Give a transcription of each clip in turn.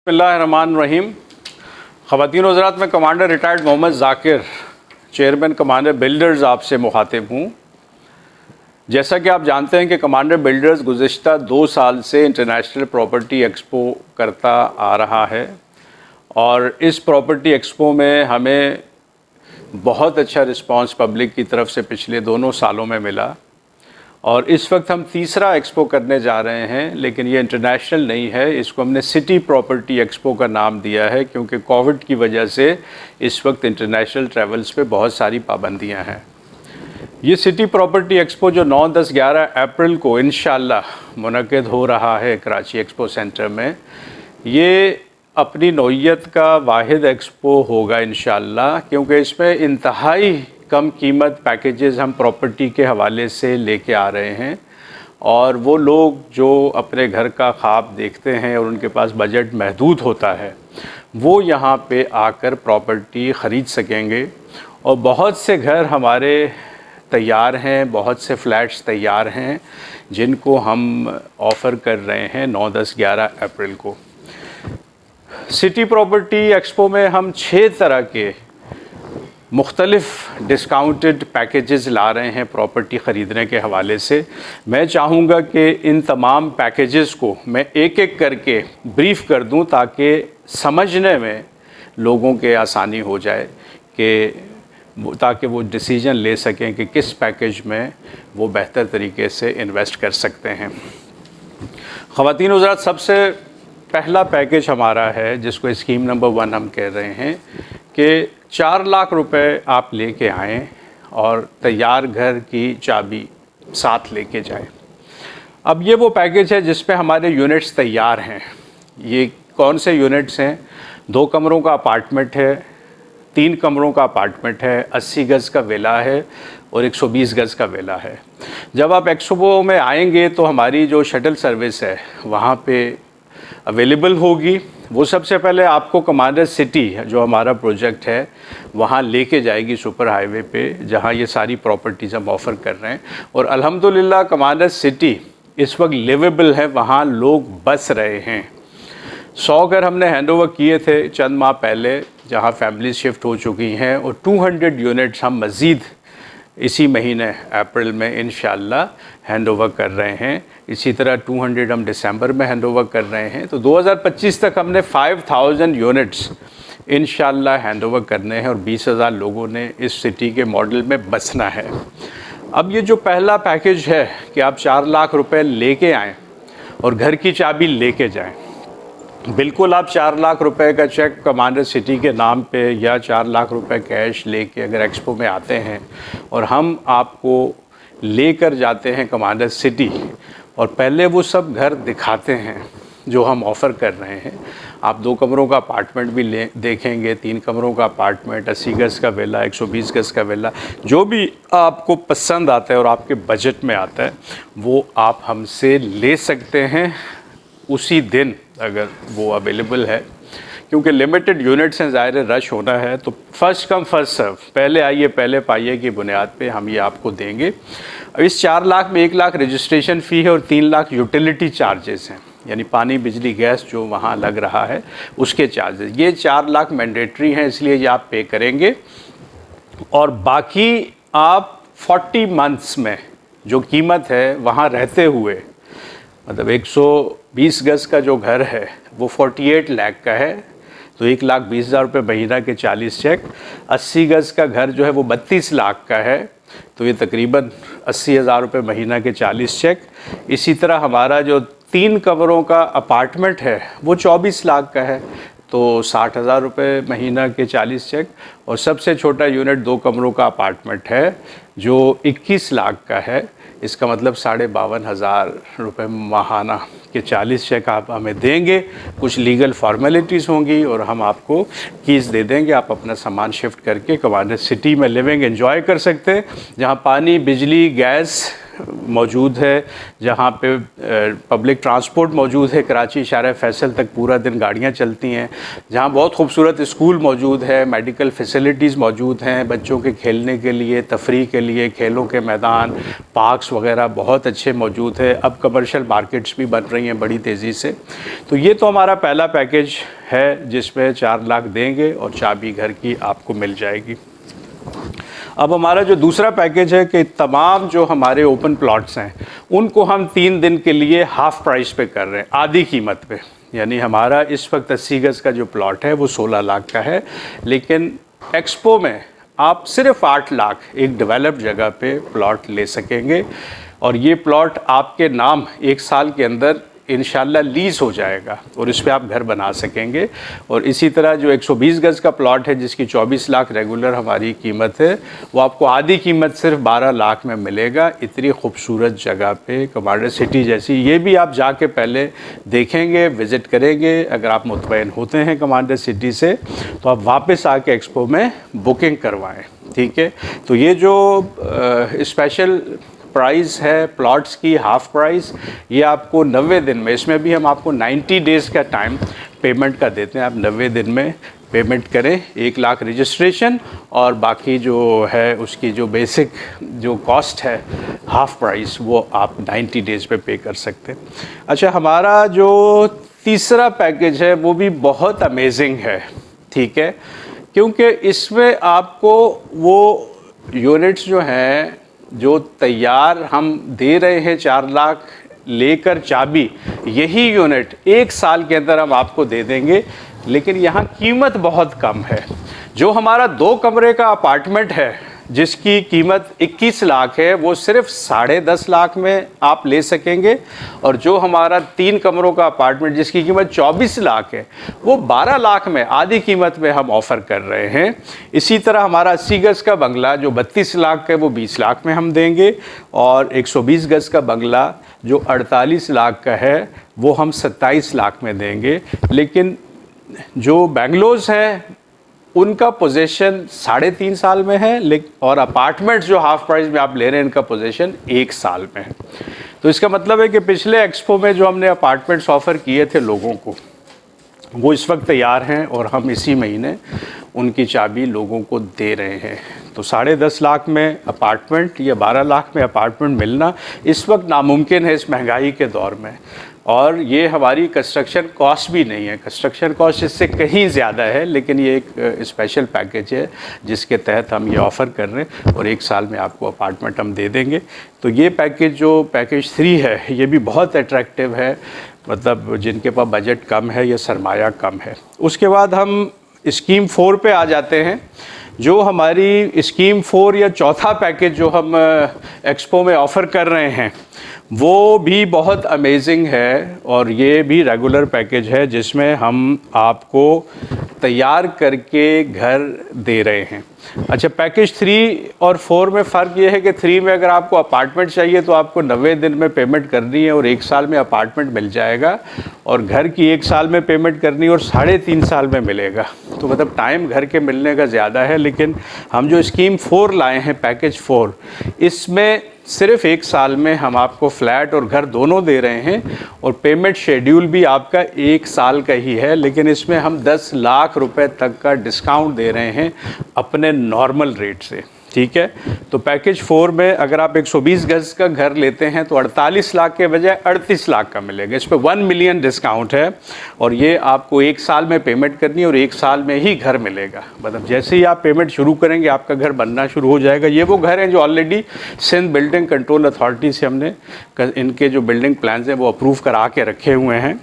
बिस्मिल्लाहिर्रहमानिर्रहीम। ख़वातीन हज़रात, मैं commander retired Mohammad Zakir, chairman commander builders आपसे मुखातिब हूँ। जैसा कि आप जानते हैं कि कमांडर बिल्डर्स गुज़िश्ता 2 साल से इंटरनेशनल प्रॉपर्टी एक्सपो करता आ रहा है और इस प्रॉपर्टी एक्सपो में हमें बहुत अच्छा रिस्पांस पब्लिक की तरफ से पिछले दोनों सालों में मिला और इस वक्त हम तीसरा एक्सपो करने जा रहे हैं, लेकिन ये इंटरनेशनल नहीं है। इसको हमने सिटी प्रॉपर्टी एक्सपो का नाम दिया है क्योंकि कोविड की वजह से इस वक्त इंटरनेशनल ट्रैवल्स पे बहुत सारी पाबंदियां हैं। ये सिटी प्रॉपर्टी एक्सपो जो 9, 10, 11 अप्रैल को इंशाअल्लाह मुनक़िद हो रहा है कराची एक्सपो सेंटर में, ये अपनी नौइयत का वाहिद एक्सपो होगा इंशाअल्लाह, क्योंकि इसमें इंतहाई कम कीमत पैकेजेस हम प्रॉपर्टी के हवाले से लेके आ रहे हैं और वो लोग जो अपने घर का ख्वाब देखते हैं और उनके पास बजट महदूद होता है, वो यहाँ पे आकर प्रॉपर्टी ख़रीद सकेंगे। और बहुत से घर हमारे तैयार हैं, बहुत से फ्लैट्स तैयार हैं जिनको हम ऑफ़र कर रहे हैं 9, 10, 11 अप्रैल को। सिटी प्रॉपर्टी एक्सपो में हम 6 तरह के मुख्तलिफ़ डिस्काउंटेड पैकेजेस ला रहे हैं प्रॉपर्टी ख़रीदने के हवाले से। मैं चाहूँगा कि इन तमाम पैकेजेस को मैं एक एक करके ब्रीफ़ कर दूँ ताकि समझने में लोगों के आसानी हो जाए, कि ताकि वो डिसीजन ले सकें कि किस पैकेज में वो बेहतर तरीके से इन्वेस्ट कर सकते हैं। ख़वातीन हज़रात, सबसे पहला पैकेज हमारा है जिसको स्कीम नंबर 1 हम कह रहे हैं कि 4 लाख रुपए आप लेके आएँ और तैयार घर की चाबी साथ लेके जाएं। अब ये वो पैकेज है जिस पे हमारे यूनिट्स तैयार हैं। ये कौन से यूनिट्स हैं? 2 कमरों का अपार्टमेंट है, 3 कमरों का अपार्टमेंट है, 80 गज़ का विला है और 120 गज़ का विला है। जब आप एक्सपो में आएंगे तो हमारी जो शटल सर्विस है वहाँ पे अवेलेबल होगी। वो सबसे पहले आपको कमांडर सिटी जो हमारा प्रोजेक्ट है वहाँ लेके जाएगी, सुपर हाईवे पे, जहाँ ये सारी प्रॉपर्टीज़ हम ऑफ़र कर रहे हैं। और अल्हम्दुलिल्लाह कमांडर सिटी इस वक्त लिवेबल है, वहाँ लोग बस रहे हैं। 100 घर हमने हैंडओवर किए थे चंद माह पहले, जहाँ फैमिली शिफ्ट हो चुकी हैं, और 200 यूनिट्स हम मज़ीद इसी महीने अप्रैल में इंशाअल्लाह हैंडओवर कर रहे हैं। इसी तरह 200 हम दिसंबर में हैंडओवर कर रहे हैं। तो 2025 तक हमने 5000 यूनिट्स इंशाअल्लाह हैंडओवर करने हैं और 20,000 लोगों ने इस सिटी के मॉडल में बसना है। अब ये जो पहला पैकेज है कि आप 4 लाख रुपए लेके आएँ और घर की चाबी लेके जाएँ, बिल्कुल आप 4 लाख रुपए का चेक कमांडर सिटी के नाम पे या 4 लाख रुपए कैश लेके अगर एक्सपो में आते हैं और हम आपको लेकर जाते हैं कमांडर सिटी और पहले वो सब घर दिखाते हैं जो हम ऑफ़र कर रहे हैं। आप 2 कमरों का अपार्टमेंट भी देखेंगे, 3 कमरों का अपार्टमेंट, 80 गज़ का विला, 120 गज़ का विला, जो भी आपको पसंद आता है और आपके बजट में आता है वो आप हमसे ले सकते हैं उसी दिन अगर वो अवेलेबल है, क्योंकि लिमिटेड यूनिट्स हैं, ज़ाहिर रश होना है। तो फ़र्स्ट कम फ़र्स्ट सर्व, पहले आइए पहले पाइए की बुनियाद पे हम ये आपको देंगे। इस 4 लाख में 1 लाख रजिस्ट्रेशन फ़ी है और 3 लाख यूटिलिटी चार्जेस हैं, यानी पानी, बिजली, गैस जो वहाँ लग रहा है उसके चार्जेस। ये 4 लाख मैंडेटरी हैं, इसलिए ये आप पे करेंगे और बाकी आप 40 मंथ्स में जो कीमत है वहाँ रहते हुए, मतलब 120 गज़ का जो घर है वो 48 लाख का है, तो 1,20,000 रुपये महीना के 40 चेक। 80 गज़ का घर जो है वो 32 लाख का है, तो ये तकरीबन 80,000 रुपये महीना के 40 चेक। इसी तरह हमारा जो 3 कमरों का अपार्टमेंट है वो 24 लाख का है, तो 60,000 रुपये महीना के 40 चेक। और सबसे छोटा यूनिट 2 कमरों का अपार्टमेंट है जो 21 लाख का है, इसका मतलब 52,500 रुपये माहाना के 40 चेक आप हमें देंगे। कुछ लीगल फॉर्मेलिटीज़ होंगी और हम आपको कीज़ दे देंगे, आप अपना सामान शिफ्ट करके कमांडर सिटी में लिविंग एंजॉय कर सकते हैं, जहां पानी, बिजली, गैस मौजूद है, जहाँ पे पब्लिक ट्रांसपोर्ट मौजूद है, कराची शारा फैसल तक पूरा दिन गाड़ियाँ चलती हैं, जहाँ बहुत खूबसूरत स्कूल मौजूद है, मेडिकल फैसिलिटीज़ मौजूद हैं, बच्चों के खेलने के लिए, तफरीह के लिए, खेलों के मैदान, पार्क्स वगैरह बहुत अच्छे मौजूद है। अब कमर्शियल मार्केट्स भी बन रही हैं बड़ी तेज़ी से। तो ये तो हमारा पहला पैकेज है जिसमें 4 लाख देंगे और चाबी घर की आपको मिल जाएगी। अब हमारा जो दूसरा पैकेज है कि तमाम जो हमारे ओपन प्लॉट्स हैं उनको हम 3 दिन के लिए हाफ़ प्राइस पे कर रहे हैं, आधी कीमत पे। यानी हमारा इस वक्त 80 गज़ का जो प्लॉट है वो 16 लाख का है, लेकिन एक्सपो में आप सिर्फ 8 लाख एक डेवलप्ड जगह पे प्लॉट ले सकेंगे और ये प्लॉट आपके नाम 1 साल के अंदर इंशाल्लाह लीज़ हो जाएगा और इस पे आप घर बना सकेंगे। और इसी तरह जो 120 गज़ का प्लॉट है जिसकी 24 लाख रेगुलर हमारी कीमत है, वो आपको आधी कीमत सिर्फ 12 लाख में मिलेगा। इतनी खूबसूरत जगह पे, कमांडर सिटी जैसी। ये भी आप जाके पहले देखेंगे, विज़िट करेंगे। अगर आप मुतमईन होते हैं कमांडर सिटी से तो आप वापस आके एक्सपो में बुकिंग करवाएँ, ठीक है। तो ये जो स्पेशल प्राइस है प्लॉट्स की, हाफ़ प्राइस, ये आपको 90 दिन में, इसमें भी हम आपको 90 डेज़ का टाइम पेमेंट का देते हैं। आप 90 दिन में पेमेंट करें, 1 लाख रजिस्ट्रेशन और बाकी जो है उसकी जो बेसिक जो कॉस्ट है हाफ़ प्राइस वो आप 90 डेज़ पे कर सकते हैं। अच्छा, हमारा जो तीसरा पैकेज है वो भी बहुत अमेजिंग है, ठीक है, क्योंकि इसमें आपको वो यूनिट्स जो हैं जो तैयार हम दे रहे हैं 4 लाख लेकर चाबी, यही यूनिट 1 साल के अंदर हम आपको दे देंगे। लेकिन यहाँ कीमत बहुत कम है। जो हमारा 2 कमरे का अपार्टमेंट है जिसकी कीमत 21 लाख है वो सिर्फ 10.5 लाख में आप ले सकेंगे, और जो हमारा 3 कमरों का अपार्टमेंट जिसकी कीमत 24 लाख है वो 12 लाख में, आधी कीमत में हम ऑफ़र कर रहे हैं। इसी तरह हमारा 80 गज़ का बंगला जो 32 लाख का है वो 20 लाख में हम देंगे, और 120 गज़ का बंगला जो 48 लाख का है वो हम 27 लाख में देंगे। लेकिन जो बेंगलोज़ हैं उनका पोजीशन 3.5 साल में है, लेकिन और अपार्टमेंट्स जो हाफ़ प्राइस में आप ले रहे हैं इनका पोजीशन 1 साल में है। तो इसका मतलब है कि पिछले एक्सपो में जो हमने अपार्टमेंट्स ऑफ़र किए थे लोगों को वो इस वक्त तैयार हैं और हम इसी महीने उनकी चाबी लोगों को दे रहे हैं। तो 10.5 लाख में अपार्टमेंट या 12 लाख में अपार्टमेंट मिलना इस वक्त नामुमकिन है इस महंगाई के दौर में। और ये हमारी कंस्ट्रक्शन कॉस्ट भी नहीं है, कंस्ट्रक्शन कॉस्ट इससे कहीं ज़्यादा है, लेकिन ये एक स्पेशल पैकेज है जिसके तहत हम ये ऑफ़र कर रहे हैं और 1 साल में आपको अपार्टमेंट हम दे देंगे। तो ये पैकेज जो पैकेज 3 है ये भी बहुत अट्रैक्टिव है, मतलब जिनके पास बजट कम है या सरमाया कम है। उसके बाद हम स्कीम 4 पे आ जाते हैं। जो हमारी स्कीम 4 या चौथा पैकेज जो हम एक्सपो में ऑफ़र कर रहे हैं वो भी बहुत अमेजिंग है, और ये भी रेगुलर पैकेज है जिसमें हम आपको तैयार करके घर दे रहे हैं। अच्छा, पैकेज 3 और 4 में फ़र्क ये है कि 3 में अगर आपको अपार्टमेंट चाहिए तो आपको 90 दिन में पेमेंट करनी है और 1 साल में अपार्टमेंट मिल जाएगा, और घर की 1 साल में पेमेंट करनी है और 3.5 साल में मिलेगा। तो मतलब टाइम घर के मिलने का ज़्यादा है। लेकिन हम जो स्कीम 4 लाए हैं, पैकेज 4, इसमें सिर्फ 1 साल में हम आपको फ्लैट और घर दोनों दे रहे हैं, और पेमेंट शेड्यूल भी आपका 1 साल का ही है। लेकिन इसमें हम 10 लाख रुपए तक का डिस्काउंट दे रहे हैं अपने नॉर्मल रेट से, ठीक है। तो पैकेज 4 में अगर आप 120 गज़ का घर लेते हैं तो 48 लाख के बजाय 38 लाख का मिलेगा। इस पर 1 मिलियन डिस्काउंट है, और ये आपको 1 साल में पेमेंट करनी है और 1 साल में ही घर मिलेगा। मतलब जैसे ही आप पेमेंट शुरू करेंगे आपका घर बनना शुरू हो जाएगा। ये वो घर हैं जो already Sindh building control authority से हमने इनके जो बिल्डिंग प्लान्स हैं वो अप्रूव करा के रखे हुए हैं,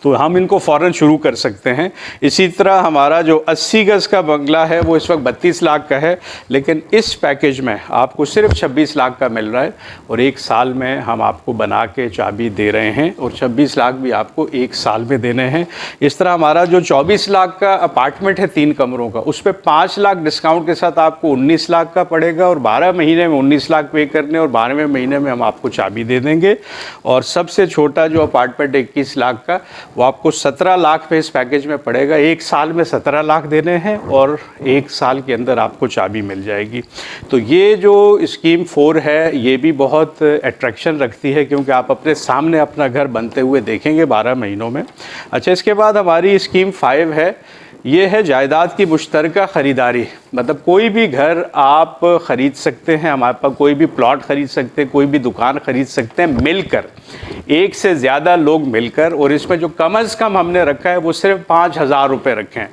तो हम इनको फ़ौरन शुरू कर सकते हैं। इसी तरह हमारा जो 80 गज़ का बंगला है वो इस वक्त 32 लाख का है, लेकिन इस पैकेज में आपको सिर्फ 26 लाख का मिल रहा है, और 1 साल में हम आपको बना के चाबी दे रहे हैं, और 26 लाख भी आपको 1 साल में देने हैं। इस तरह हमारा जो 24 लाख का अपार्टमेंट है 3 कमरों का, उस पर 5 लाख डिस्काउंट के साथ आपको 19 लाख का पड़ेगा, और 12 महीने में 19 लाख पे करने और 12वें महीने में हम आपको चाबी दे देंगे। और सबसे छोटा जो अपार्टमेंट 21 लाख का वो आपको 17 लाख पे इस पैकेज में पड़ेगा। 1 साल में 17 लाख देने हैं और 1 साल के अंदर आपको चाबी मिल जाएगी। तो ये जो स्कीम 4 है ये भी बहुत अट्रैक्शन रखती है, क्योंकि आप अपने सामने अपना घर बनते हुए देखेंगे 12 महीनों में। अच्छा, इसके बाद हमारी स्कीम 5 है, ये है जायदाद की मुश्तरका ख़रीदारी। मतलब कोई भी घर आप ख़रीद सकते हैं, हमारे पास कोई भी प्लॉट ख़रीद सकते हैं, कोई भी दुकान ख़रीद सकते हैं मिलकर, एक से ज़्यादा लोग मिलकर। और इसमें जो कम अज़ कम हमने रखा है वो सिर्फ 5,000 रुपये रखे हैं।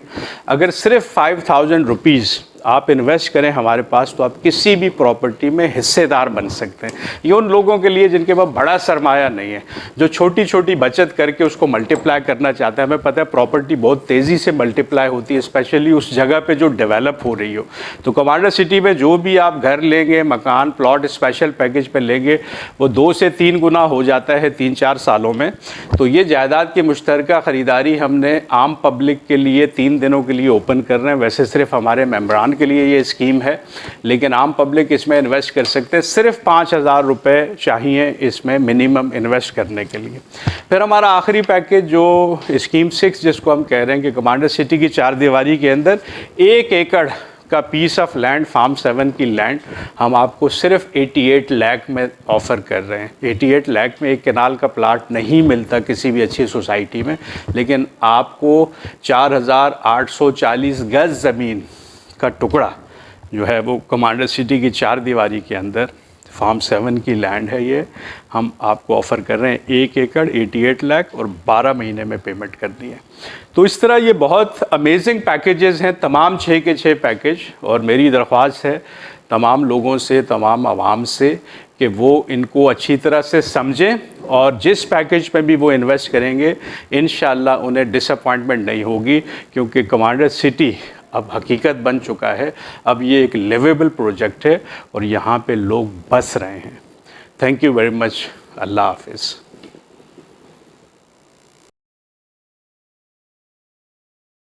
अगर सिर्फ 5,000 रुपीज़ आप इन्वेस्ट करें हमारे पास, तो आप किसी भी प्रॉपर्टी में हिस्सेदार बन सकते हैं। ये उन लोगों के लिए जिनके पास बड़ा सरमाया नहीं है, जो छोटी छोटी बचत करके उसको मल्टीप्लाई करना चाहते हैं। हमें पता है प्रॉपर्टी बहुत तेज़ी से मल्टीप्लाई होती है, स्पेशली उस जगह पे जो डेवलप हो रही हो। तो कमांडर सिटी में जो भी आप घर लेंगे, मकान, प्लॉट स्पेशल पैकेज पे लेंगे, वो 2 से 3 गुना हो जाता है 3-4 सालों में। तो ये जायदाद की मुश्तरका ख़रीदारी हमने आम पब्लिक के लिए 3 दिनों के लिए ओपन कर रहे हैं। वैसे सिर्फ हमारे मेम्बरान के लिए ये स्कीम है, लेकिन आम पब्लिक इसमें इन्वेस्ट कर सकते हैं। सिर्फ 5,000 रुपये चाहिए इसमें मिनिमम इन्वेस्ट करने के लिए। फिर हमारा आखिरी पैकेज जो स्कीम 6 जिसको हम कह रहे हैं कि कमांडर सिटी की 4 दीवारी के अंदर 1 एकड़ का पीस ऑफ लैंड, फार्म 7 की लैंड हम आपको सिर्फ 88 लाख में ऑफ़र कर रहे हैं। 88 लाख में एक केनाल का प्लाट नहीं मिलता किसी भी अच्छी सोसाइटी में, लेकिन आपको 4,840 गज़ ज़मीन का टुकड़ा जो है वो कमांडर सिटी की 4 दीवारी के अंदर फार्म 7 की लैंड है, ये हम आपको ऑफ़र कर रहे हैं। 1 एकड़ 88 लाख और 12 महीने में पेमेंट करनी है। तो इस तरह ये बहुत अमेजिंग पैकेजेस हैं, तमाम 6 के 6 पैकेज। और मेरी दरख्वास्त है तमाम लोगों से, तमाम आवाम से कि वो इनको अच्छी तरह से समझें और जिस पैकेज में भी वो इन्वेस्ट करेंगे इंशाअल्लाह उन्हें डिसअपॉइंटमेंट नहीं होगी, क्योंकि कमांडर सिटी अब हकीकत बन चुका है। अब ये एक लिवेबल प्रोजेक्ट है और यहाँ पे लोग बस रहे हैं। Thank you very much. अल्लाह हाफ़िज़।